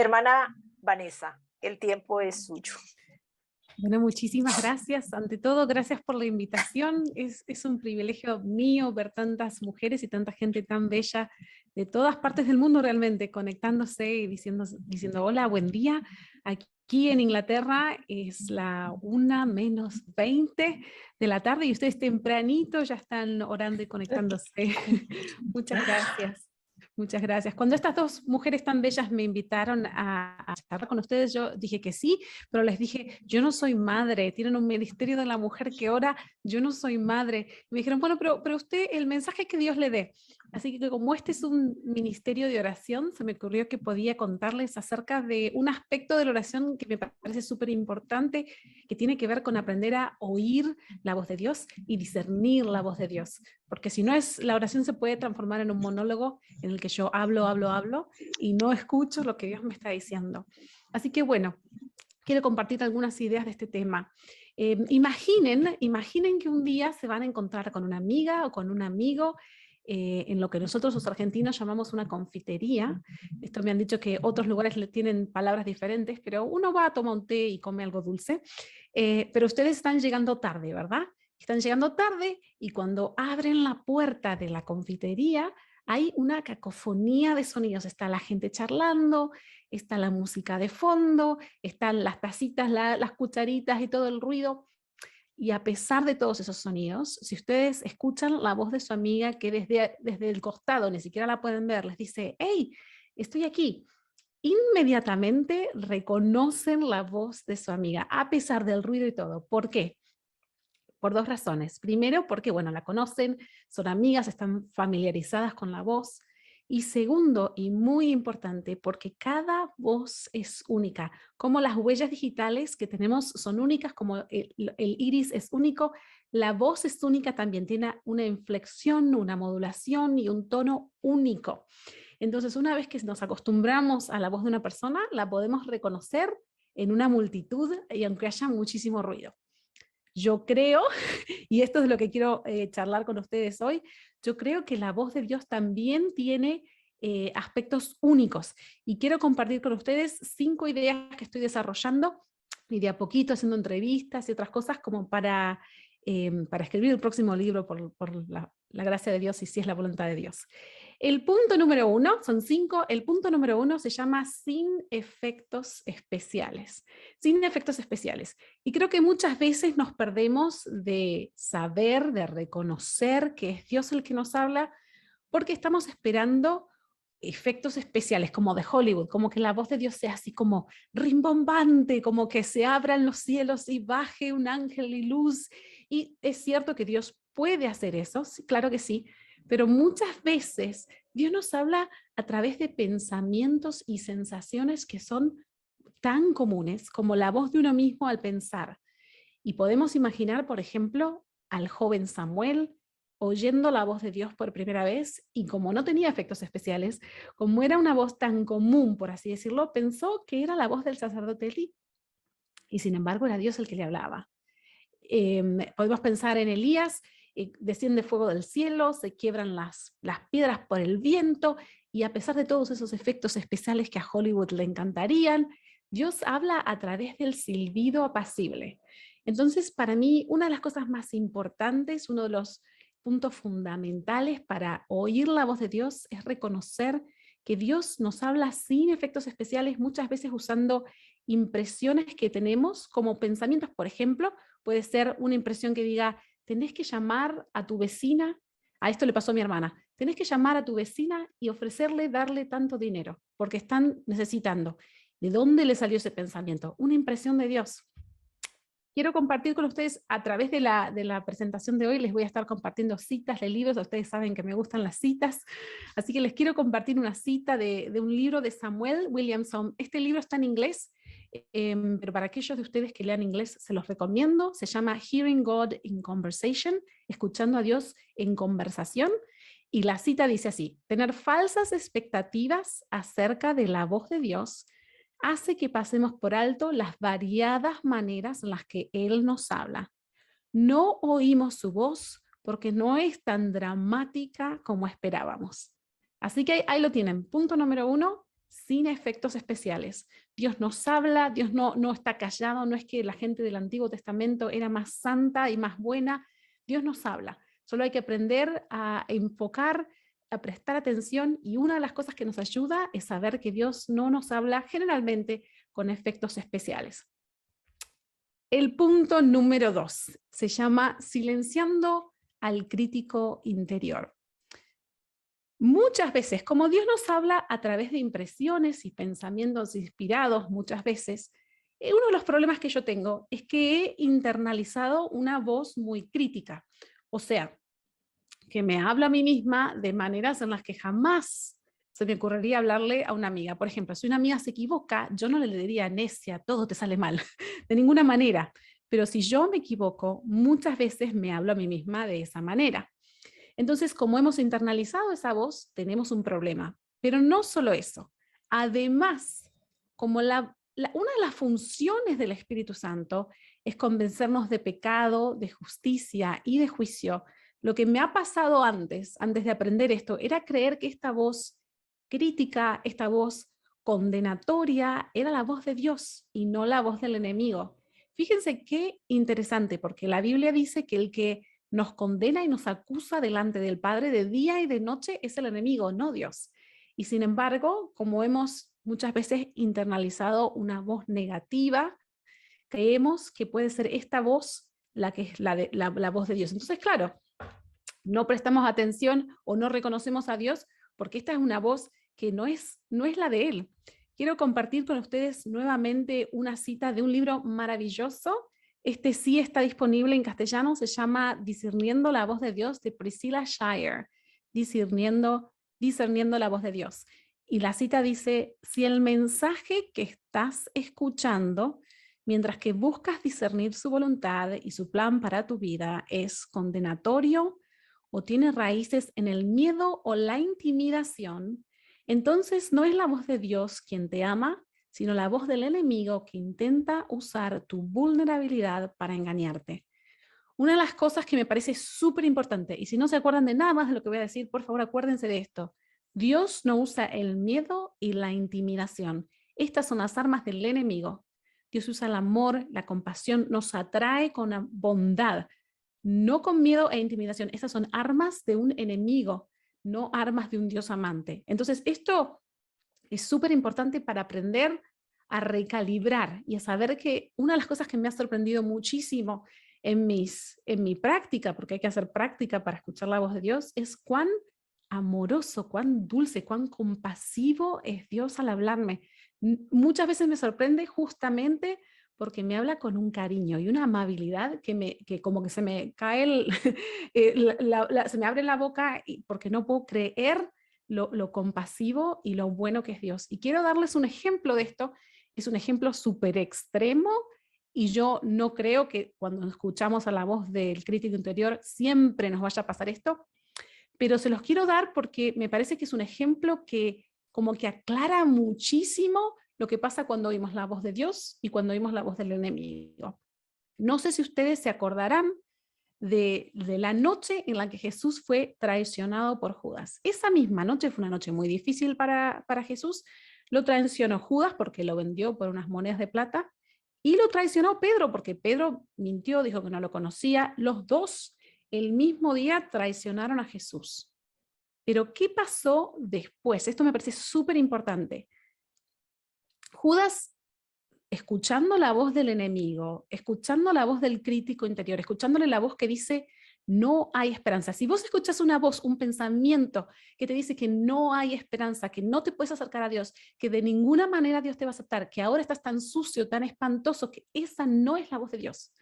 Hermana Vanessa, el tiempo es suyo. Bueno, muchísimas gracias. Ante todo, gracias por la invitación. Es un privilegio mío ver tantas mujeres y tanta gente tan bella de todas partes del mundo realmente, conectándose y diciendo hola, buen día. Aquí en Inglaterra es la 1:20 de la tarde y ustedes tempranito ya están orando y conectándose. Muchas gracias. Muchas gracias. Cuando estas dos mujeres tan bellas me invitaron a charlar con ustedes, yo dije que sí, pero les dije, yo no soy madre, tienen un ministerio de la mujer que ora, yo no soy madre. Y me dijeron, bueno, pero usted, el mensaje que Dios le dé. Así que como este es un ministerio de oración, se me ocurrió que podía contarles acerca de un aspecto de la oración que me parece súper importante, que tiene que ver con aprender a oír la voz de Dios y discernir la voz de Dios. Porque si no es, la oración se puede transformar en un monólogo en el que yo hablo y no escucho lo que Dios me está diciendo. Así que bueno, quiero compartir algunas ideas de este tema. Imaginen que un día se van a encontrar con una amiga o con un amigo en lo que nosotros los argentinos llamamos una confitería. Esto me han dicho que otros lugares le tienen palabras diferentes, pero uno va a tomar un té y come algo dulce. Pero ustedes están llegando tarde, ¿verdad? Están llegando tarde y cuando abren la puerta de la confitería hay una cacofonía de sonidos. Está la gente charlando, está la música de fondo, están las tacitas, las cucharitas y todo el ruido. Y a pesar de todos esos sonidos, si ustedes escuchan la voz de su amiga que desde el costado, ni siquiera la pueden ver, les dice, hey, estoy aquí. Inmediatamente reconocen la voz de su amiga, a pesar del ruido y todo. ¿Por qué? Por dos razones. Primero, porque bueno, la conocen, son amigas, están familiarizadas con la voz. Y segundo, y muy importante, porque cada voz es única. Como las huellas digitales que tenemos son únicas, como el iris es único, la voz es única también, tiene una inflexión, una modulación y un tono único. Entonces, una vez que nos acostumbramos a la voz de una persona, la podemos reconocer en una multitud y aunque haya muchísimo ruido. Yo creo, y esto es lo que quiero charlar con ustedes hoy, yo creo que la voz de Dios también tiene aspectos únicos. Y quiero compartir con ustedes 5 ideas que estoy desarrollando, y de a poquito haciendo entrevistas y otras cosas como para escribir el próximo libro por la gracia de Dios y si es la voluntad de Dios. El punto número 1, son 5, el punto número 1 se llama sin efectos especiales. Sin efectos especiales. Y creo que muchas veces nos perdemos de saber, de reconocer que es Dios el que nos habla, porque estamos esperando efectos especiales, como de Hollywood, como que la voz de Dios sea así como rimbombante, como que se abran los cielos y baje un ángel y luz. Y es cierto que Dios puede hacer eso, sí, claro que sí, pero muchas veces Dios nos habla a través de pensamientos y sensaciones que son tan comunes como la voz de uno mismo al pensar. Y podemos imaginar, por ejemplo, al joven Samuel oyendo la voz de Dios por primera vez y como no tenía efectos especiales, como era una voz tan común, por así decirlo, pensó que era la voz del sacerdote Elí y sin embargo era Dios el que le hablaba. Podemos pensar en Elías, desciende fuego del cielo, se quiebran las piedras por el viento y a pesar de todos esos efectos especiales que a Hollywood le encantarían, Dios habla a través del silbido apacible. Entonces, para mí, una de las cosas más importantes, uno de los puntos fundamentales para oír la voz de Dios es reconocer que Dios nos habla sin efectos especiales, muchas veces usando impresiones que tenemos como pensamientos. Por ejemplo, puede ser una impresión que diga, tenés que llamar a tu vecina, a esto le pasó a mi hermana, tenés que llamar a tu vecina y ofrecerle, darle tanto dinero, porque están necesitando. ¿De dónde le salió ese pensamiento? Una impresión de Dios. Quiero compartir con ustedes a través de la presentación de hoy, les voy a estar compartiendo citas de libros, ustedes saben que me gustan las citas, así que les quiero compartir una cita de un libro de Samuel Williamson. Este libro está en inglés, pero para aquellos de ustedes que lean inglés se los recomiendo, se llama Hearing God in Conversation, escuchando a Dios en conversación, y la cita dice así: tener falsas expectativas acerca de la voz de Dios hace que pasemos por alto las variadas maneras en las que Él nos habla. No oímos su voz porque no es tan dramática como esperábamos. Así que ahí lo tienen. Punto número 1, sin efectos especiales. Dios nos habla, Dios no está callado, no es que la gente del Antiguo Testamento era más santa y más buena. Dios nos habla. Solo hay que aprender a enfocar, a prestar atención, y una de las cosas que nos ayuda es saber que Dios no nos habla generalmente con efectos especiales. El punto número 2 se llama silenciando al crítico interior. Muchas veces, como Dios nos habla a través de impresiones y pensamientos inspirados muchas veces, uno de los problemas que yo tengo es que he internalizado una voz muy crítica. O sea, que me habla a mí misma de maneras en las que jamás se me ocurriría hablarle a una amiga. Por ejemplo, si una amiga se equivoca, yo no le diría, necia, todo te sale mal, de ninguna manera. Pero si yo me equivoco, muchas veces me hablo a mí misma de esa manera. Entonces, como hemos internalizado esa voz, tenemos un problema. Pero no solo eso. Además, como una de las funciones del Espíritu Santo es convencernos de pecado, de justicia y de juicio, lo que me ha pasado antes de aprender esto, era creer que esta voz crítica, esta voz condenatoria, era la voz de Dios y no la voz del enemigo. Fíjense qué interesante, porque la Biblia dice que el que nos condena y nos acusa delante del Padre de día y de noche es el enemigo, no Dios. Y sin embargo, como hemos muchas veces internalizado una voz negativa, creemos que puede ser esta voz la que es la voz de Dios. Entonces, claro, no prestamos atención o no reconocemos a Dios porque esta es una voz que no es la de Él. Quiero compartir con ustedes nuevamente una cita de un libro maravilloso. Este sí está disponible en castellano, se llama Discerniendo la voz de Dios, de Priscilla Shirer. Discerniendo la voz de Dios. Y la cita dice: si el mensaje que estás escuchando, mientras que buscas discernir su voluntad y su plan para tu vida, es condenatorio o tiene raíces en el miedo o la intimidación, entonces no es la voz de Dios quien te ama, sino la voz del enemigo que intenta usar tu vulnerabilidad para engañarte. Una de las cosas que me parece súper importante, y si no se acuerdan de nada más de lo que voy a decir, por favor acuérdense de esto: Dios no usa el miedo y la intimidación. Estas son las armas del enemigo. Dios usa el amor, la compasión, nos atrae con la bondad, no con miedo e intimidación. Estas son armas de un enemigo, no armas de un Dios amante. Entonces, esto es súper importante para aprender a recalibrar y a saber que una de las cosas que me ha sorprendido muchísimo en mi práctica, porque hay que hacer práctica para escuchar la voz de Dios, es cuán amoroso, cuán dulce, cuán compasivo es Dios al hablarme. Muchas veces me sorprende justamente porque me habla con un cariño y una amabilidad que como que se me cae, se me abre la boca porque no puedo creer lo compasivo y lo bueno que es Dios. Y quiero darles un ejemplo de esto. Es un ejemplo súper extremo y yo no creo que cuando escuchamos a la voz del crítico interior siempre nos vaya a pasar esto, pero se los quiero dar porque me parece que es un ejemplo que como que aclara muchísimo lo que pasa cuando oímos la voz de Dios y cuando oímos la voz del enemigo. No sé si ustedes se acordarán de la noche en la que Jesús fue traicionado por Judas. Esa misma noche fue una noche muy difícil para Jesús. Lo traicionó Judas porque lo vendió por unas monedas de plata, y lo traicionó Pedro porque Pedro mintió, dijo que no lo conocía. Los dos el mismo día traicionaron a Jesús. Pero ¿qué pasó después? Esto me parece súper importante. Judas, escuchando la voz del enemigo, escuchando la voz del crítico interior, escuchándole la voz que dice no hay esperanza. Si vos escuchas una voz, un pensamiento que te dice que no hay esperanza, que no te puedes acercar a Dios, que de ninguna manera Dios te va a aceptar, que ahora estás tan sucio, tan espantoso, que esa no es la voz de Dios.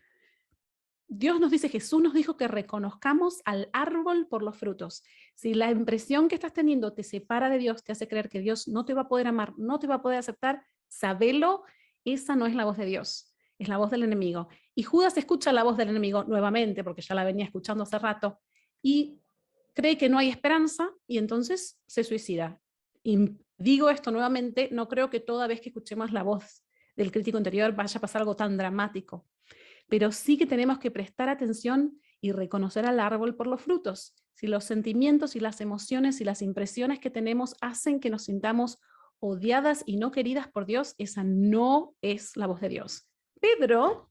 Dios nos dice, Jesús nos dijo que reconozcamos al árbol por los frutos. Si la impresión que estás teniendo te separa de Dios, te hace creer que Dios no te va a poder amar, no te va a poder aceptar, sabelo, esa no es la voz de Dios, es la voz del enemigo. Y Judas escucha la voz del enemigo nuevamente, porque ya la venía escuchando hace rato, y cree que no hay esperanza, y entonces se suicida. Y digo esto nuevamente, no creo que toda vez que escuchemos la voz del crítico interior vaya a pasar algo tan dramático, pero sí que tenemos que prestar atención y reconocer al árbol por los frutos. Si los sentimientos y las emociones y las impresiones que tenemos hacen que nos sintamos odiadas y no queridas por Dios, esa no es la voz de Dios. Pedro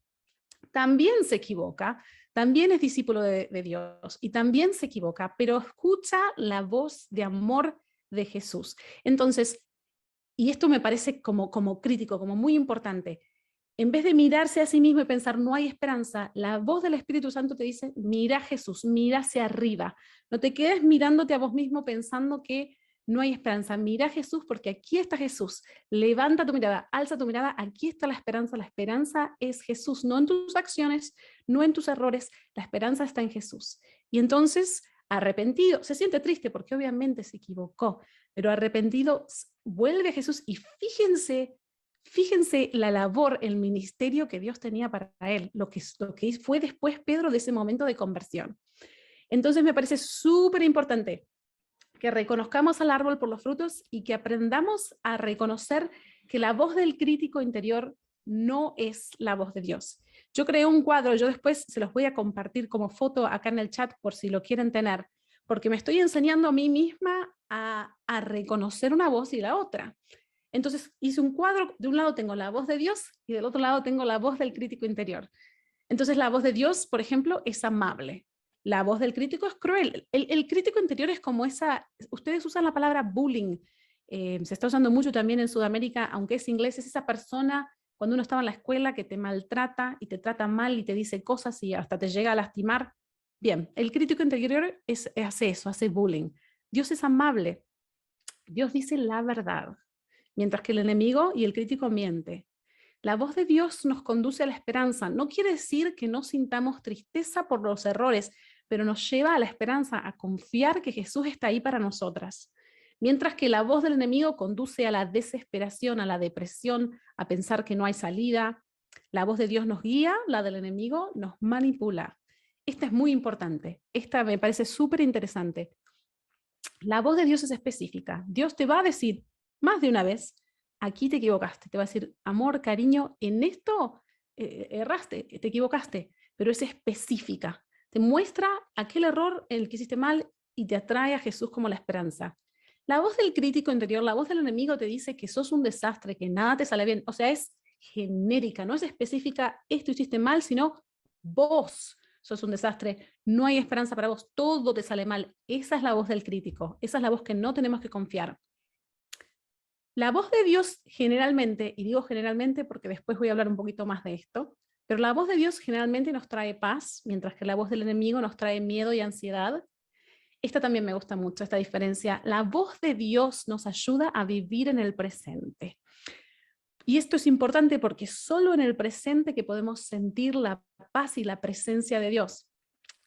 también se equivoca, también es discípulo de Dios y también se equivoca, pero escucha la voz de amor de Jesús. Entonces, y esto me parece como crítico, como muy importante, en vez de mirarse a sí mismo y pensar no hay esperanza, la voz del Espíritu Santo te dice, mira a Jesús, mira hacia arriba. No te quedes mirándote a vos mismo pensando que no hay esperanza. Mira a Jesús porque aquí está Jesús. Levanta tu mirada, alza tu mirada, aquí está la esperanza. La esperanza es Jesús, no en tus acciones, no en tus errores. La esperanza está en Jesús. Y entonces, arrepentido, se siente triste porque obviamente se equivocó, pero arrepentido vuelve a Jesús y fíjense la labor, el ministerio que Dios tenía para él, lo que fue después Pedro de ese momento de conversión. Entonces me parece súper importante que reconozcamos al árbol por los frutos y que aprendamos a reconocer que la voz del crítico interior no es la voz de Dios. Yo creé un cuadro, yo después se los voy a compartir como foto acá en el chat por si lo quieren tener, porque me estoy enseñando a mí misma a reconocer una voz y la otra. Entonces hice un cuadro, de un lado tengo la voz de Dios y del otro lado tengo la voz del crítico interior. Entonces la voz de Dios, por ejemplo, es amable. La voz del crítico es cruel. El crítico interior es como esa, ustedes usan la palabra bullying, se está usando mucho también en Sudamérica, aunque es inglés, es esa persona cuando uno estaba en la escuela que te maltrata y te trata mal y te dice cosas y hasta te llega a lastimar. Bien, el crítico interior hace eso, hace bullying. Dios es amable, Dios dice la verdad, mientras que el enemigo y el crítico miente. La voz de Dios nos conduce a la esperanza. No quiere decir que no sintamos tristeza por los errores, pero nos lleva a la esperanza, a confiar que Jesús está ahí para nosotras. Mientras que la voz del enemigo conduce a la desesperación, a la depresión, a pensar que no hay salida. La voz de Dios nos guía, la del enemigo nos manipula. Esta es muy importante. Esta me parece súper interesante. La voz de Dios es específica. Dios te va a decir más de una vez, aquí te equivocaste. Te va a decir, amor, cariño, en esto erraste, te equivocaste, pero es específica. Te muestra aquel error en el que hiciste mal y te atrae a Jesús como la esperanza. La voz del crítico interior, la voz del enemigo te dice que sos un desastre, que nada te sale bien. O sea, es genérica, no es específica, esto hiciste mal, sino vos sos un desastre, no hay esperanza para vos, todo te sale mal. Esa es la voz del crítico, esa es la voz que no tenemos que confiar. La voz de Dios generalmente, y digo generalmente porque después voy a hablar un poquito más de esto, pero la voz de Dios generalmente nos trae paz, mientras que la voz del enemigo nos trae miedo y ansiedad. Esta también me gusta mucho, esta diferencia. La voz de Dios nos ayuda a vivir en el presente. Y esto es importante porque solo en el presente que podemos sentir la paz y la presencia de Dios.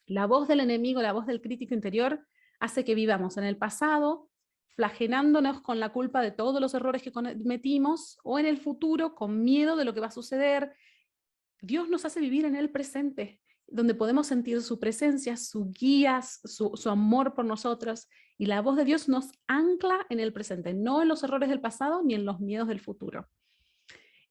La voz del enemigo, la voz del crítico interior, hace que vivamos en el pasado, flagelándonos con la culpa de todos los errores que cometimos, o en el futuro con miedo de lo que va a suceder. Dios nos hace vivir en el presente, donde podemos sentir su presencia, su guía, su amor por nosotros, y la voz de Dios nos ancla en el presente, no en los errores del pasado ni en los miedos del futuro.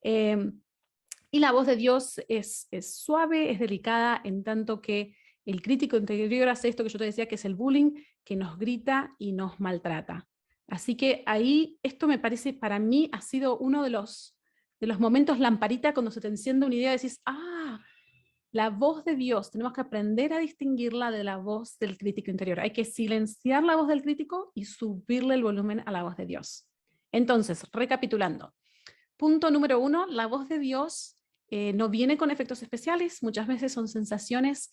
Y la voz de Dios es suave, es delicada, en tanto que el crítico interior hace esto que yo te decía, que es el bullying, que nos grita y nos maltrata. Así que ahí, esto me parece, para mí, ha sido uno de los momentos lamparita cuando se te enciende una idea y decís, la voz de Dios, tenemos que aprender a distinguirla de la voz del crítico interior. Hay que silenciar la voz del crítico y subirle el volumen a la voz de Dios. Entonces, recapitulando. Punto número 1, la voz de Dios no viene con efectos especiales, muchas veces son sensaciones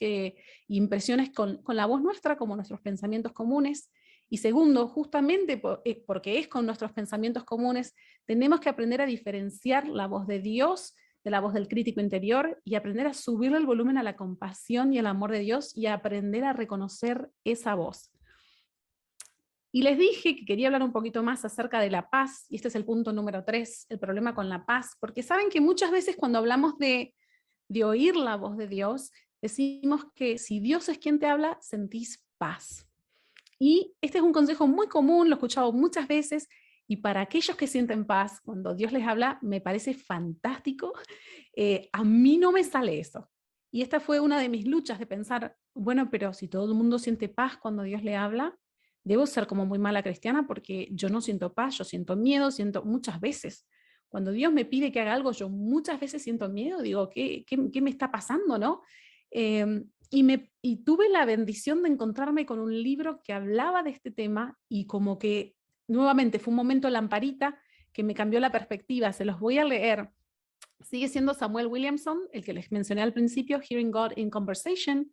impresiones con la voz nuestra, como nuestros pensamientos comunes. Y segundo, justamente porque es con nuestros pensamientos comunes, tenemos que aprender a diferenciar la voz de Dios de la voz del crítico interior y aprender a subirle el volumen a la compasión y al amor de Dios y a aprender a reconocer esa voz. Y les dije que quería hablar un poquito más acerca de la paz, y este es el punto número 3, el problema con la paz, porque saben que muchas veces cuando hablamos de oír la voz de Dios, decimos que si Dios es quien te habla, sentís paz. Y este es un consejo muy común, lo he escuchado muchas veces, y para aquellos que sienten paz, cuando Dios les habla, me parece fantástico. A mí no me sale eso. Y esta fue una de mis luchas de pensar, bueno, pero si todo el mundo siente paz cuando Dios le habla, debo ser como muy mala cristiana porque yo no siento paz, yo siento miedo, siento muchas veces. Cuando Dios me pide que haga algo, yo muchas veces siento miedo, digo, ¿qué me está pasando, no? Y tuve la bendición de encontrarme con un libro que hablaba de este tema y como que nuevamente fue un momento lamparita que me cambió la perspectiva. Se los voy a leer. Sigue siendo Samuel Williamson, el que les mencioné al principio, Hearing God in Conversation.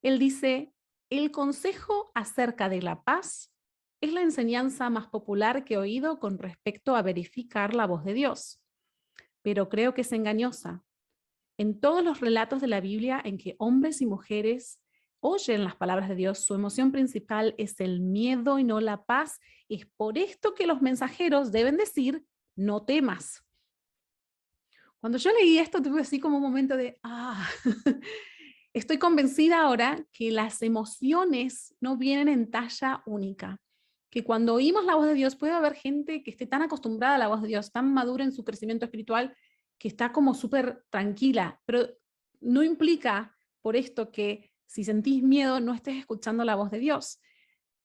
Él dice, el consejo acerca de la paz es la enseñanza más popular que he oído con respecto a verificar la voz de Dios, pero creo que es engañosa. En todos los relatos de la Biblia en que hombres y mujeres oyen las palabras de Dios, su emoción principal es el miedo y no la paz. Es por esto que los mensajeros deben decir, no temas. Cuando yo leí esto, tuve así como un momento de, estoy convencida ahora que las emociones no vienen en talla única. Que cuando oímos la voz de Dios, puede haber gente que esté tan acostumbrada a la voz de Dios, tan madura en su crecimiento espiritual, que está como súper tranquila, pero no implica por esto que si sentís miedo no estés escuchando la voz de Dios.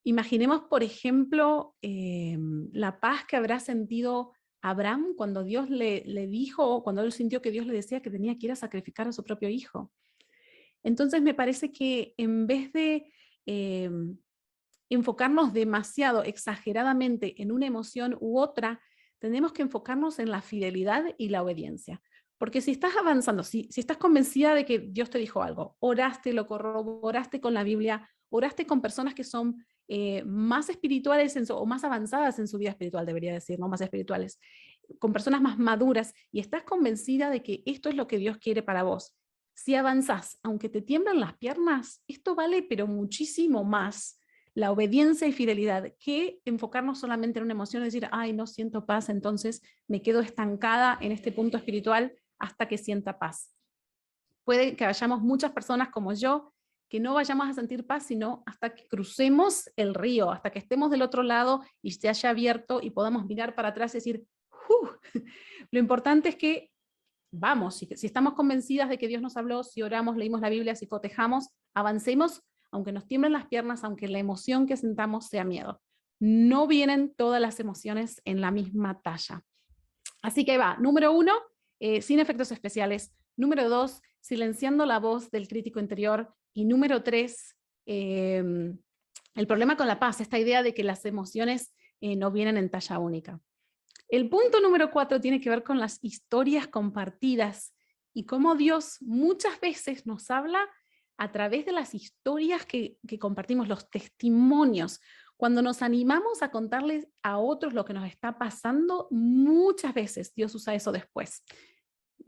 Imaginemos, por ejemplo, la paz que habrá sentido Abraham cuando Dios le dijo, cuando él sintió que Dios le decía que tenía que ir a sacrificar a su propio hijo. Entonces me parece que en vez de enfocarnos demasiado, exageradamente en una emoción u otra, tenemos que enfocarnos en la fidelidad y la obediencia. Porque si estás avanzando, si estás convencida de que Dios te dijo algo, oraste, lo corroboraste con la Biblia, oraste con personas que son más espirituales o más avanzadas en su vida espiritual, debería decir, no más espirituales, con personas más maduras, y estás convencida de que esto es lo que Dios quiere para vos. Si avanzás, aunque te tiemblan las piernas, esto vale pero muchísimo más la obediencia y fidelidad, que enfocarnos solamente en una emoción y decir, ay, no siento paz, entonces me quedo estancada en este punto espiritual hasta que sienta paz. Puede que hayamos muchas personas como yo, que no vayamos a sentir paz, sino hasta que crucemos el río, hasta que estemos del otro lado y se haya abierto y podamos mirar para atrás y decir, lo importante es que vamos, si estamos convencidas de que Dios nos habló, si oramos, leímos la Biblia, si cotejamos, avancemos, aunque nos tiemblen las piernas, aunque la emoción que sentamos sea miedo. No vienen todas las emociones en la misma talla. Así que va, número 1, sin efectos especiales. Número 2, silenciando la voz del crítico interior. Y número 3, el problema con la paz, esta idea de que las emociones no vienen en talla única. El punto número 4 tiene que ver con las historias compartidas y cómo Dios muchas veces nos habla a través de las historias que compartimos, los testimonios. Cuando nos animamos a contarles a otros lo que nos está pasando, muchas veces Dios usa eso después.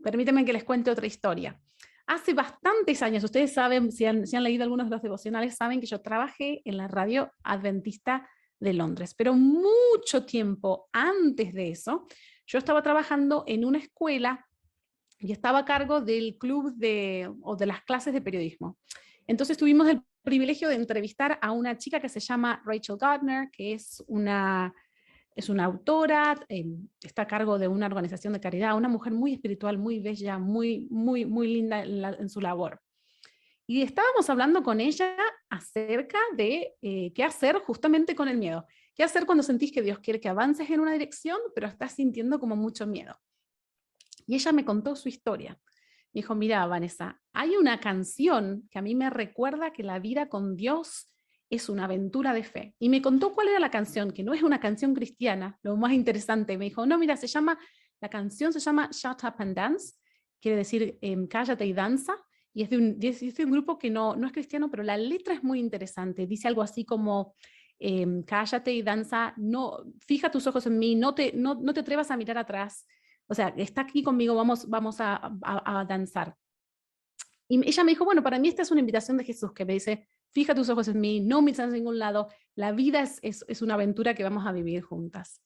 Permítanme que les cuente otra historia. Hace bastantes años, ustedes saben, si han leído algunos de los devocionales, saben que yo trabajé en la radio adventista de Londres, pero mucho tiempo antes de eso, yo estaba trabajando en una escuela y estaba a cargo del club o de las clases de periodismo. Entonces tuvimos el privilegio de entrevistar a una chica que se llama Rachel Gardner, que es una autora, está a cargo de una organización de caridad, una mujer muy espiritual, muy bella, muy linda en su labor. Y estábamos hablando con ella acerca de qué hacer justamente con el miedo. ¿Qué hacer cuando sentís que Dios quiere que avances en una dirección, pero estás sintiendo como mucho miedo? Y ella me contó su historia. Me dijo, mira, Vanessa, hay una canción que a mí me recuerda que la vida con Dios es una aventura de fe. Y me contó cuál era la canción, que no es una canción cristiana, lo más interesante. Me dijo, no, mira, la canción se llama Shut Up and Dance, quiere decir cállate y danza, y es de un grupo que no es cristiano, pero la letra es muy interesante. Dice algo así como, cállate y danza, no, fija tus ojos en mí, no te atrevas a mirar atrás. O sea, está aquí conmigo, vamos a danzar. Y ella me dijo, bueno, para mí esta es una invitación de Jesús que me dice, fija tus ojos en mí, no mires a ningún lado, la vida es una aventura que vamos a vivir juntas.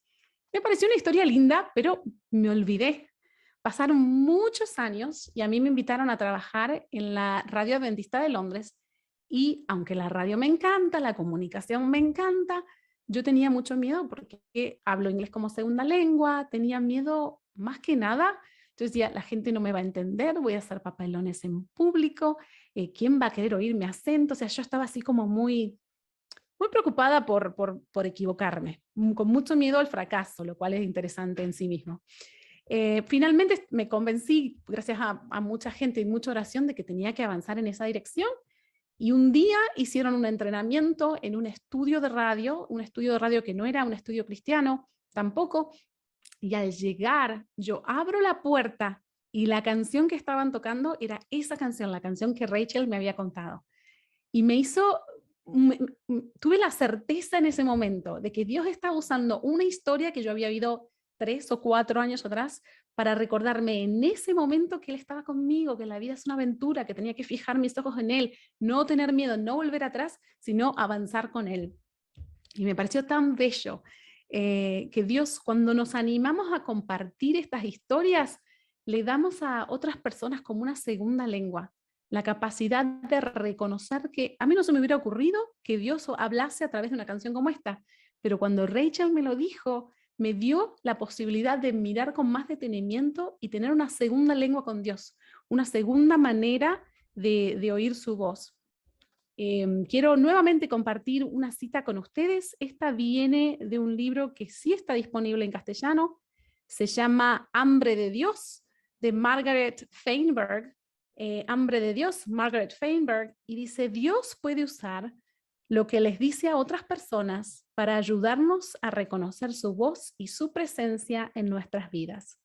Me pareció una historia linda, pero me olvidé. Pasaron muchos años y a mí me invitaron a trabajar en la radio adventista de Londres y aunque la radio me encanta, la comunicación me encanta, yo tenía mucho miedo porque hablo inglés como segunda lengua, tenía miedo más que nada. Entonces decía, la gente no me va a entender, voy a hacer papelones en público, ¿quién va a querer oír mi acento? O sea, yo estaba así como muy muy preocupada por equivocarme, con mucho miedo al fracaso, lo cual es interesante en sí mismo. Finalmente me convencí, gracias a mucha gente y mucha oración, de que tenía que avanzar en esa dirección. Y un día hicieron un entrenamiento en un estudio de radio que no era un estudio cristiano tampoco. Y al llegar, yo abro la puerta y la canción que estaban tocando era esa canción, la canción que Rachel me había contado. Y tuve la certeza en ese momento de que Dios estaba usando una historia que yo había vivido 3 o 4 años atrás para recordarme en ese momento que Él estaba conmigo, que la vida es una aventura, que tenía que fijar mis ojos en Él, no tener miedo, no volver atrás, sino avanzar con Él. Y me pareció tan bello que Dios, cuando nos animamos a compartir estas historias, le damos a otras personas como una segunda lengua, la capacidad de reconocer que a mí no se me hubiera ocurrido que Dios hablase a través de una canción como esta, pero cuando Rachel me lo dijo, me dio la posibilidad de mirar con más detenimiento y tener una segunda lengua con Dios, una segunda manera de oír su voz. Quiero nuevamente compartir una cita con ustedes. Esta viene de un libro que sí está disponible en castellano. Se llama Hambre de Dios, de Margaret Feinberg. Hambre de Dios, Margaret Feinberg. Y dice, Dios puede usar lo que les dice a otras personas para ayudarnos a reconocer su voz y su presencia en nuestras vidas,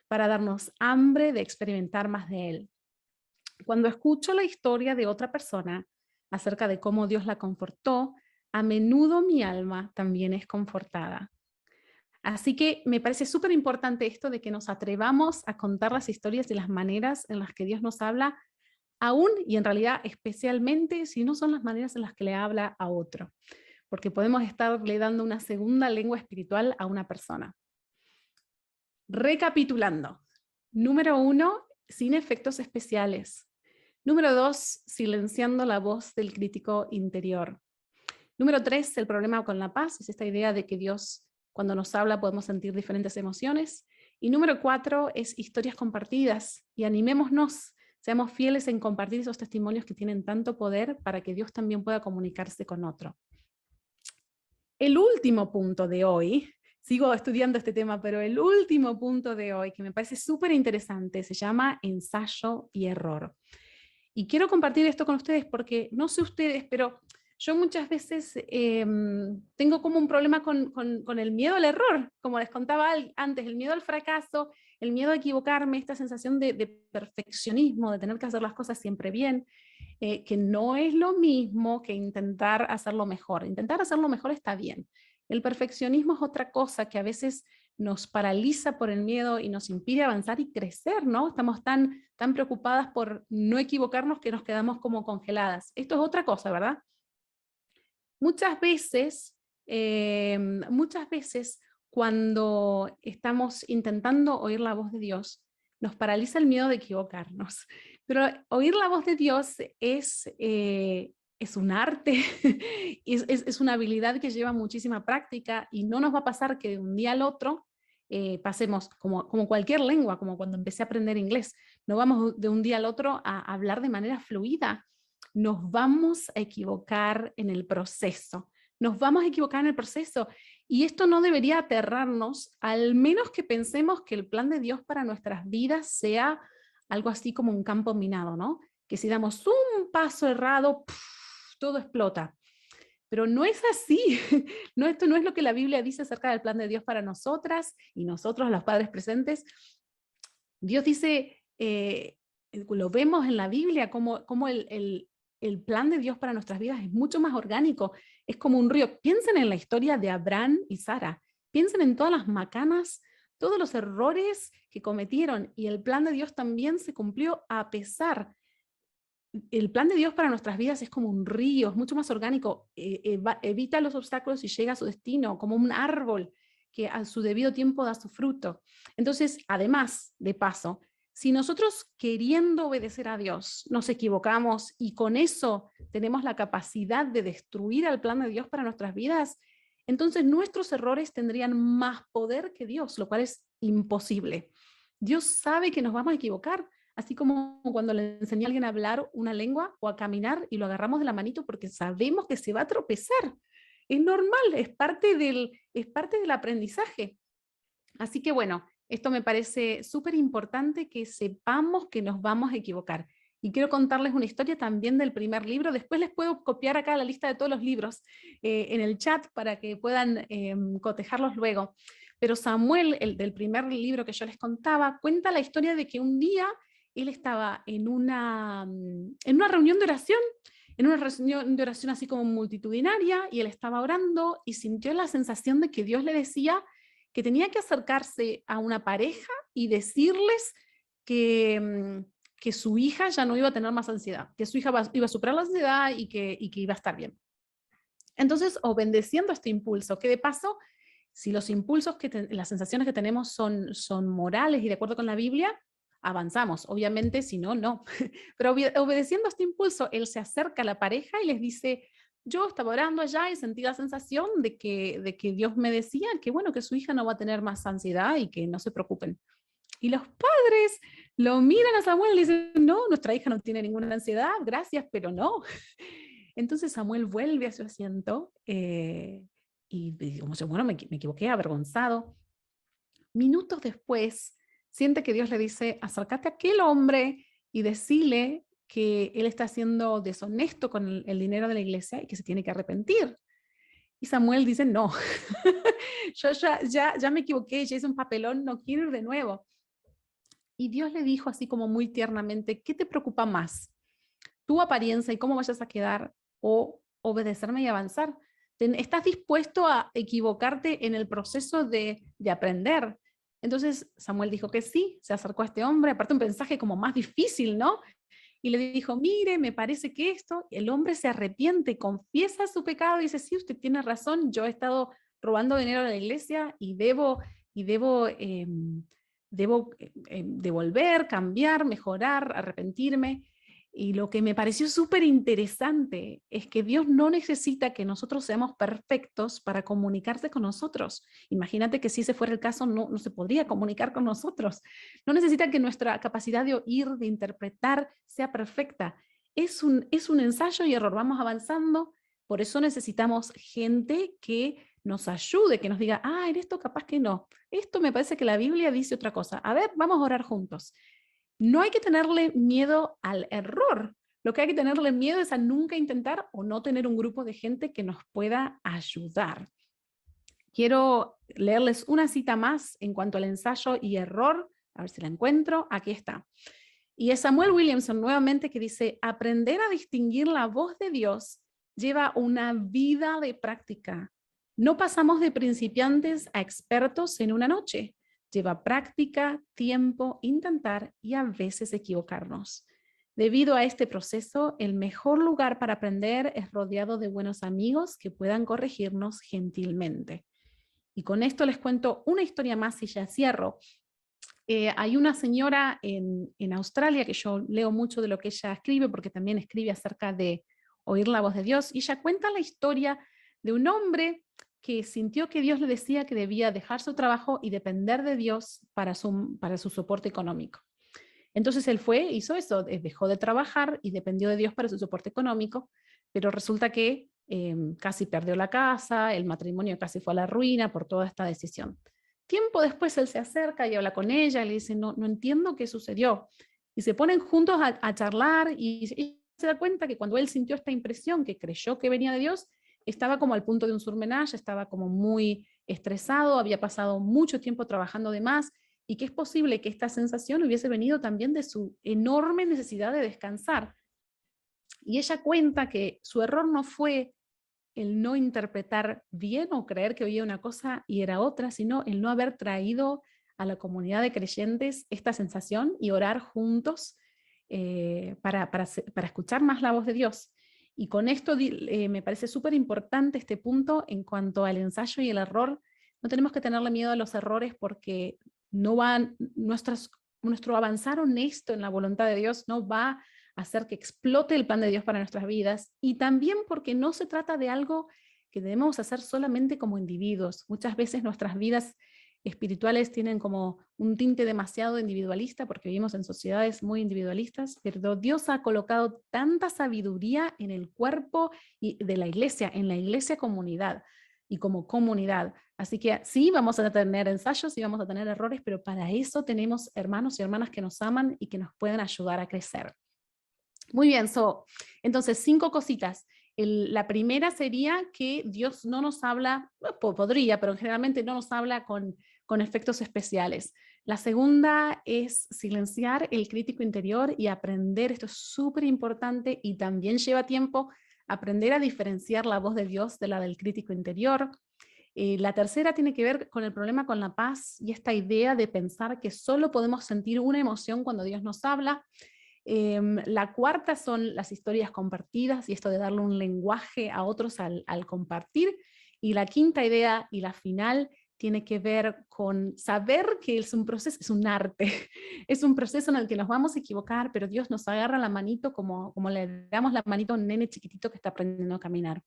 para darnos hambre de experimentar más de Él. Cuando escucho la historia de otra persona acerca de cómo Dios la confortó, a menudo mi alma también es confortada. Así que me parece súper importante esto de que nos atrevamos a contar las historias de las maneras en las que Dios nos habla, aún y en realidad especialmente si no son las maneras en las que le habla a otro, porque podemos estarle dando una segunda lengua espiritual a una persona. Recapitulando. Número 1, sin efectos especiales. Número 2, silenciando la voz del crítico interior. Número 3, el problema con la paz, es esta idea de que Dios, cuando nos habla, podemos sentir diferentes emociones. Y número 4 es historias compartidas, y animémonos, seamos fieles en compartir esos testimonios que tienen tanto poder para que Dios también pueda comunicarse con otro. El último punto de hoy, sigo estudiando este tema, pero el último punto de hoy, que me parece súper interesante, se llama ensayo y error. Y quiero compartir esto con ustedes porque no sé ustedes, pero yo muchas veces tengo como un problema con el miedo al error, como les contaba antes, el miedo al fracaso, el miedo a equivocarme, esta sensación de perfeccionismo, de tener que hacer las cosas siempre bien, que no es lo mismo que intentar hacerlo mejor. Intentar hacerlo mejor está bien. El perfeccionismo es otra cosa que a veces nos paraliza por el miedo y nos impide avanzar y crecer, ¿no? Estamos tan preocupadas por no equivocarnos que nos quedamos como congeladas. Esto es otra cosa, ¿verdad? Muchas veces cuando estamos intentando oír la voz de Dios, nos paraliza el miedo de equivocarnos. Pero oír la voz de Dios es un arte, es una habilidad que lleva muchísima práctica y no nos va a pasar que de un día al otro pasemos como cualquier lengua, como cuando empecé a aprender inglés. No vamos de un día al otro a hablar de manera fluida. Nos vamos a equivocar en el proceso. Nos vamos a equivocar en el proceso. Y esto no debería aterrarnos, al menos que pensemos que el plan de Dios para nuestras vidas sea algo así como un campo minado, ¿no? Que si damos un paso errado, todo explota. Pero no es así. No, esto no es lo que la Biblia dice acerca del plan de Dios para nosotras y nosotros, los padres presentes. Dios dice, lo vemos en la Biblia, como el plan de Dios para nuestras vidas es mucho más orgánico, es como un río. Piensen en la historia de Abraham y Sara, piensen en todas las macanas, todos los errores que cometieron, y el plan de Dios también se cumplió a pesar. El plan de Dios para nuestras vidas es como un río, es mucho más orgánico, evita los obstáculos y llega a su destino, como un árbol que a su debido tiempo da su fruto. Entonces, además, de paso, si nosotros queriendo obedecer a Dios nos equivocamos y con eso tenemos la capacidad de destruir al plan de Dios para nuestras vidas, entonces nuestros errores tendrían más poder que Dios, lo cual es imposible. Dios sabe que nos vamos a equivocar, así como cuando le enseñé a alguien a hablar una lengua o a caminar y lo agarramos de la manito porque sabemos que se va a tropezar. es normal, es parte del aprendizaje. Así que bueno, esto me parece súper importante que sepamos que nos vamos a equivocar. Y quiero contarles una historia también del primer libro. Después les puedo copiar acá la lista de todos los libros en el chat para que puedan cotejarlos luego. Pero Samuel, el del primer libro que yo les contaba, cuenta la historia de que un día él estaba en una reunión de oración, en una reunión de oración así como multitudinaria, y él estaba orando y sintió la sensación de que Dios le decía que tenía que acercarse a una pareja y decirles que su hija ya no iba a tener más ansiedad, que su hija iba a superar la ansiedad y que iba a estar bien. Entonces, obedeciendo este impulso, que de paso, si los impulsos, las sensaciones que tenemos son morales y de acuerdo con la Biblia, avanzamos. Obviamente, si no, no. Pero obedeciendo a este impulso, él se acerca a la pareja y les dice, yo estaba orando allá y sentí la sensación de que Dios me decía que bueno, que su hija no va a tener más ansiedad y que no se preocupen. Y los padres lo miran a Samuel y dicen, no, nuestra hija no tiene ninguna ansiedad, gracias, pero no. Entonces Samuel vuelve a su asiento y como bueno, me equivoqué, avergonzado. Minutos después, siente que Dios le dice, acércate a aquel hombre y decile que él está siendo deshonesto con el dinero de la iglesia y que se tiene que arrepentir. Y Samuel dice, no, yo ya me equivoqué, ya hice un papelón, no quiero ir de nuevo. Y Dios le dijo así como muy tiernamente, ¿qué te preocupa más? ¿Tu apariencia y cómo vayas a quedar o obedecerme y avanzar? ¿Estás dispuesto a equivocarte en el proceso de aprender? Entonces Samuel dijo que sí, se acercó a este hombre, aparte un mensaje como más difícil, ¿no? Y le dijo, mire, me parece que esto, el hombre se arrepiente, confiesa su pecado y dice, sí, usted tiene razón, yo he estado robando dinero a la iglesia y debo devolver, cambiar, mejorar, arrepentirme. Y lo que me pareció súper interesante es que Dios no necesita que nosotros seamos perfectos para comunicarse con nosotros. Imagínate que si ese fuera el caso, no se podría comunicar con nosotros. No necesita que nuestra capacidad de oír, de interpretar, sea perfecta. Es un ensayo y error, vamos avanzando. Por eso necesitamos gente que nos ayude, que nos diga, en esto capaz que no. Esto me parece que la Biblia dice otra cosa. A ver, vamos a orar juntos. No hay que tenerle miedo al error. Lo que hay que tenerle miedo es a nunca intentar o no tener un grupo de gente que nos pueda ayudar. Quiero leerles una cita más en cuanto al ensayo y error. A ver si la encuentro. Aquí está. Y es Samuel Williamson nuevamente que dice, aprender a distinguir la voz de Dios lleva una vida de práctica. No pasamos de principiantes a expertos en una noche. Lleva práctica, tiempo, intentar y a veces equivocarnos. Debido a este proceso, el mejor lugar para aprender es rodeado de buenos amigos que puedan corregirnos gentilmente. Y con esto les cuento una historia más y ya cierro. Hay una señora en Australia que yo leo mucho de lo que ella escribe porque también escribe acerca de oír la voz de Dios y ella cuenta la historia de un hombre que sintió que Dios le decía que debía dejar su trabajo y depender de Dios para su soporte económico. Entonces él hizo eso, dejó de trabajar y dependió de Dios para su soporte económico, pero resulta que casi perdió la casa, el matrimonio casi fue a la ruina por toda esta decisión. Tiempo después él se acerca y habla con ella y le dice, no entiendo qué sucedió. Y se ponen juntos a charlar y se da cuenta que cuando él sintió esta impresión, que creyó que venía de Dios, estaba como al punto de un surmenage, estaba como muy estresado, había pasado mucho tiempo trabajando de más y que es posible que esta sensación hubiese venido también de su enorme necesidad de descansar. Y ella cuenta que su error no fue el no interpretar bien o creer que oía una cosa y era otra, sino el no haber traído a la comunidad de creyentes esta sensación y orar juntos para escuchar más la voz de Dios. Y con esto me parece súper importante este punto en cuanto al ensayo y el error. No tenemos que tenerle miedo a los errores porque nuestro avanzar honesto en la voluntad de Dios no va a hacer que explote el plan de Dios para nuestras vidas, y también porque no se trata de algo que debemos hacer solamente como individuos. Muchas veces nuestras vidas espirituales tienen como un tinte demasiado individualista porque vivimos en sociedades muy individualistas, pero Dios ha colocado tanta sabiduría en el cuerpo y de la iglesia, en la iglesia comunidad y como comunidad. Así que sí, vamos a tener ensayos y vamos a tener errores, pero para eso tenemos hermanos y hermanas que nos aman y que nos pueden ayudar a crecer. Muy bien, entonces 5 cositas. La primera sería que Dios no nos habla, podría, pero generalmente no nos habla con efectos especiales. La segunda es silenciar el crítico interior y aprender, esto es súper importante y también lleva tiempo, aprender a diferenciar la voz de Dios de la del crítico interior. La tercera tiene que ver con el problema con la paz y esta idea de pensar que solo podemos sentir una emoción cuando Dios nos habla. La cuarta son las historias compartidas y esto de darle un lenguaje a otros al compartir. Y la quinta idea y la final tiene que ver con saber que es un proceso, es un arte, es un proceso en el que nos vamos a equivocar, pero Dios nos agarra la manito como le damos la manito a un nene chiquitito que está aprendiendo a caminar.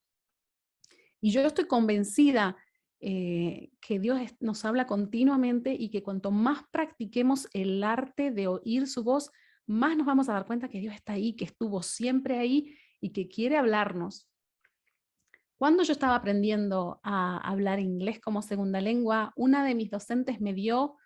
Y yo estoy convencida que Dios nos habla continuamente y que cuanto más practiquemos el arte de oír su voz, más nos vamos a dar cuenta que Dios está ahí, que estuvo siempre ahí y que quiere hablarnos. Cuando yo estaba aprendiendo a hablar inglés como segunda lengua, una de mis docentes me dio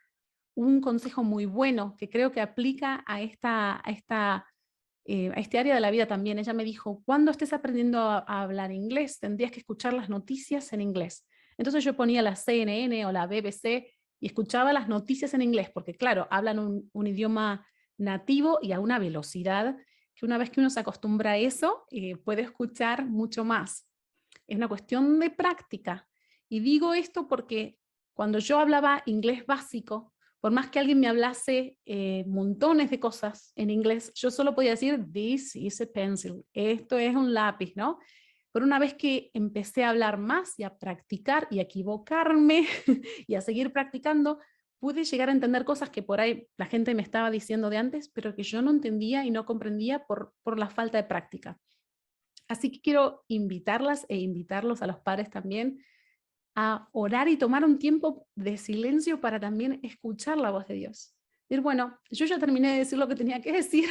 un consejo muy bueno que creo que aplica a este área de la vida también. Ella me dijo, cuando estés aprendiendo a hablar inglés, tendrías que escuchar las noticias en inglés. Entonces yo ponía la CNN o la BBC y escuchaba las noticias en inglés, porque claro, hablan un idioma nativo y a una velocidad que una vez que uno se acostumbra a eso, puede escuchar mucho más. Es una cuestión de práctica. Y digo esto porque cuando yo hablaba inglés básico, por más que alguien me hablase montones de cosas en inglés, yo solo podía decir, this is a pencil, esto es un lápiz, ¿no? Pero una vez que empecé a hablar más y a practicar y a equivocarme y a seguir practicando, pude llegar a entender cosas que por ahí la gente me estaba diciendo de antes, pero que yo no entendía y no comprendía por la falta de práctica. Así que quiero invitarlas e invitarlos a los padres también a orar y tomar un tiempo de silencio para también escuchar la voz de Dios. Decir, bueno, yo ya terminé de decir lo que tenía que decir,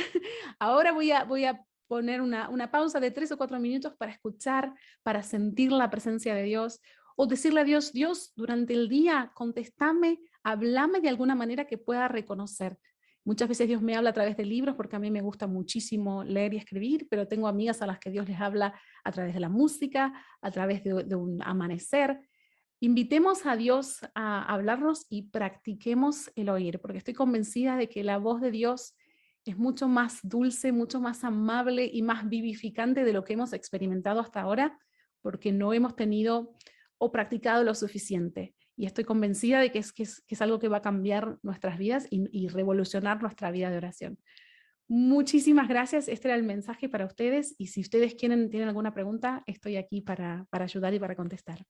ahora voy a poner una pausa de 3 o 4 minutos para escuchar, para sentir la presencia de Dios, o decirle a Dios, Dios, durante el día, contéstame, háblame de alguna manera que pueda reconocer. Muchas veces Dios me habla a través de libros porque a mí me gusta muchísimo leer y escribir, pero tengo amigas a las que Dios les habla a través de la música, a través de un amanecer. Invitemos a Dios a hablarnos y practiquemos el oír, porque estoy convencida de que la voz de Dios es mucho más dulce, mucho más amable y más vivificante de lo que hemos experimentado hasta ahora, porque no hemos tenido o practicado lo suficiente. Y estoy convencida de que es algo que va a cambiar nuestras vidas y revolucionar nuestra vida de oración. Muchísimas gracias, este era el mensaje para ustedes y si ustedes tienen alguna pregunta, estoy aquí para ayudar y para contestar.